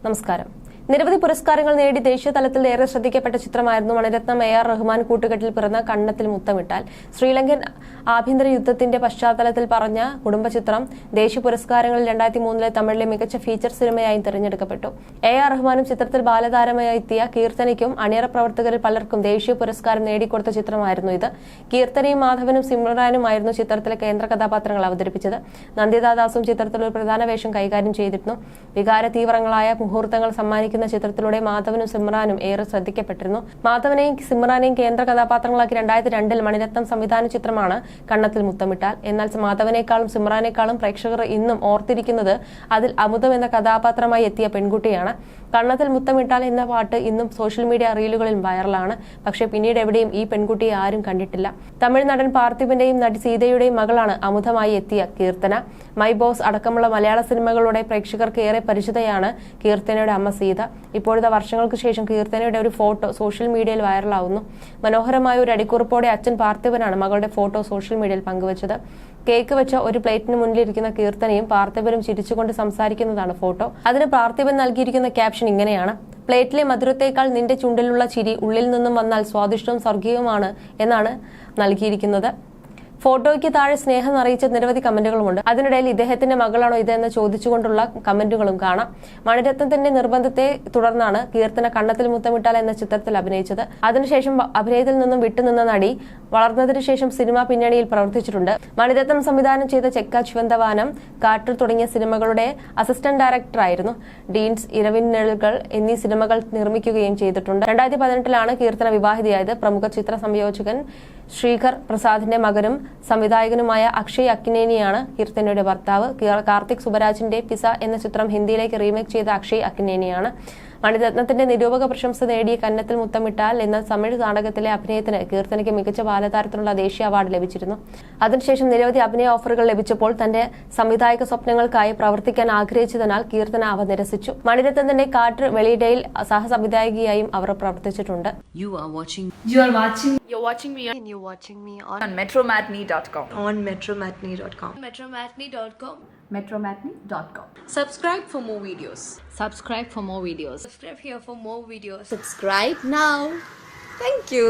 നമസ്കാരം. നിരവധി പുരസ്കാരങ്ങൾ നേടി ദേശീയ തലത്തിൽ ഏറെ ശ്രദ്ധിക്കപ്പെട്ട ചിത്രമായിരുന്നു മണിരത്നം AR റഹ്മാൻ കൂട്ടുകെട്ടിൽ പിറന്ന കണ്ണത്തിൽ മുത്തമിട്ടാൽ. ശ്രീലങ്കൻ ആഭ്യന്തര യുദ്ധത്തിന്റെ പശ്ചാത്തലത്തിൽ പറഞ്ഞ കുടുംബചിത്രം ദേശീയ പുരസ്കാരങ്ങളിൽ 2003 തമിഴിലെ മികച്ച ഫീച്ചർ സിനിമയായി തിരഞ്ഞെടുക്കപ്പെട്ടു. AR റഹ്മാനും ചിത്രത്തിൽ ബാലതാരമായി എത്തിയ കീർത്തനയ്ക്കും അണിയറ പ്രവർത്തകരിൽ പലർക്കും ദേശീയ പുരസ്കാരം നേടിക്കൊടുത്ത ചിത്രമായിരുന്നു ഇത്. കീർത്തനയും മാധവനും സിമ്രാനുമായിരുന്നു ചിത്രത്തിലെ കേന്ദ്ര കഥാപാത്രങ്ങൾ അവതരിപ്പിച്ചത്. നന്ദിതാദാസും ചിത്രത്തിൽ ഒരു പ്രധാന വേഷം കൈകാര്യം ചെയ്തിരുന്നു. വികാര തീവ്രങ്ങളായ മുഹൂർത്തങ്ങൾ സമ്മാനിക്കുന്ന ചിത്രത്തിലൂടെ മാധവനും സിമ്രാനും ഏറെ ശ്രദ്ധിക്കപ്പെട്ടിരുന്നു. മാധവനെയും സിമ്രാനെയും കേന്ദ്ര കഥാപാത്രങ്ങളാക്കി 2002 മണിരത്നം സംവിധാന ചിത്രമാണ് കണ്ണത്തിൽ മുത്തമിട്ടാൽ. എന്നാൽ മാധവനേക്കാളും സിമ്രാനേക്കാളും പ്രേക്ഷകർ ഇന്നും ഓർത്തിരിക്കുന്നത് അതിൽ അമുദം എന്ന കഥാപാത്രമായി എത്തിയ പെൺകുട്ടിയാണ്. കണ്ണത്തിൽ മുത്തമിട്ടാൽ എന്ന പാട്ട് ഇന്നും സോഷ്യൽ മീഡിയ റീലുകളിൽ വൈറലാണ്. പക്ഷേ പിന്നീട് എവിടെയും ഈ പെൺകുട്ടിയെ ആരും കണ്ടിട്ടില്ല. തമിഴ് നടൻ പാർത്ഥിബന്റെയും നടി സീതയുടെയും മകളാണ് അമുദമായി എത്തിയ കീർത്തന. മൈ ബോസ് അടക്കമുള്ള മലയാള സിനിമകളുടെ പ്രേക്ഷകർക്ക് ഏറെ പരിചിതയാണ് കീർത്തനയുടെ അമ്മ സീത. ഇപ്പോഴത്തെ വർഷങ്ങൾക്ക് ശേഷം കീർത്തനയുടെ ഒരു ഫോട്ടോ സോഷ്യൽ മീഡിയയിൽ വൈറലാവുന്നു. മനോഹരമായ ഒരു അടിക്കുറിപ്പോടെ അച്ഛൻ പാർത്ഥിബനാണ് മകളുടെ ഫോട്ടോ സോഷ്യൽ മീഡിയയിൽ പങ്കുവച്ചത്. കേക്ക് വെച്ച ഒരു പ്ലേറ്റിന് മുന്നിലിരിക്കുന്ന കീർത്തനയും പാർത്ഥിബനും ചിരിച്ചുകൊണ്ട് സംസാരിക്കുന്നതാണ് ഫോട്ടോ. അതിന് പാർത്ഥിബൻ നൽകിയിരിക്കുന്ന ക്യാപ്ഷൻ ഇങ്ങനെയാണ്: പ്ലേറ്റിലെ മധുരത്തേക്കാൾ നിന്റെ ചുണ്ടിലുള്ള ചിരി ഉള്ളിൽ നിന്നും വന്നാൽ സ്വാദിഷ്ടവും സ്വർഗീയവുമാണ് എന്നാണ് നൽകിയിരിക്കുന്നത്. ഫോട്ടോയ്ക്ക് താഴെ സ്നേഹം അറിയിച്ച നിരവധി കമന്റുകളുമുണ്ട്. അതിനിടയിൽ ഇദ്ദേഹത്തിന്റെ മകളാണോ ഇതെന്ന് ചോദിച്ചുകൊണ്ടുള്ള കമന്റുകളും കാണാം. മണിരത്നത്തിന്റെ നിർബന്ധത്തെ തുടർന്നാണ് കീർത്തന കണ്ണത്തിൽ മുത്തമിട്ടാൽ എന്ന ചിത്രത്തിൽ അഭിനയിച്ചത്. അതിനുശേഷം അഭിനയത്തിൽ നിന്നും വിട്ടുനിന്ന നടി വളർന്നതിനു ശേഷം സിനിമാ പിന്നണിയിൽ പ്രവർത്തിച്ചിട്ടുണ്ട്. മണിരത്നം സംവിധാനം ചെയ്ത ചെക്ക ചുവന്തവാനം, കാട്ടിൽ തുടങ്ങിയ സിനിമകളുടെ അസിസ്റ്റന്റ് ഡയറക്ടറായിരുന്നു. ഡീൻസ്, ഇരവിൻ നിഴലുകൾ എന്നീ സിനിമകൾ നിർമ്മിക്കുകയും ചെയ്തിട്ടുണ്ട്. 2018 കീർത്തന വിവാഹിതയായത്. പ്രമുഖ ചിത്ര സംയോജകൻ ശ്രീകർ പ്രസാദിന്റെ മകനും സംവിധായകനുമായ അക്ഷയ് അക്കിനേനിയാണ് കീർത്തനയുടെ ഭർത്താവ്. കാർത്തിക് സുബരാജിന്റെ പിസ എന്ന ചിത്രം ഹിന്ദിയിലേക്ക് റീമേക്ക് ചെയ്ത അക്ഷയ് അക്കിനേനിയാണ്. മണിരത്നത്തിന്റെ നിരൂപക പ്രശംസ നേടിയ കന്നത്തിൽ മുത്തമിട്ടാൽ എന്ന തമിഴ് നാടകത്തിലെ അഭിനയത്തിന് കീർത്തനയ്ക്ക് മികച്ച ബാലതാരത്തിനുള്ള ദേശീയ അവാർഡ് ലഭിച്ചിരുന്നു. അതിനുശേഷം നിരവധി അഭിനയ ഓഫറുകൾ ലഭിച്ചപ്പോൾ തന്റെ സംവിധായക സ്വപ്നങ്ങൾക്കായി പ്രവർത്തിക്കാൻ ആഗ്രഹിച്ചതിനാൽ കീർത്തന അവ നിരസിച്ചു. മണിരത്നത്തിന്റെ കാറ്റ് വെളിയിടയിൽ സഹസംവിധായകയായും അവർ പ്രവർത്തിച്ചിട്ടുണ്ട്. You're watching me on metromatney.com. metromatney.com. Subscribe for more videos. Subscribe for more videos. Subscribe here for more videos. Subscribe now. Thank you.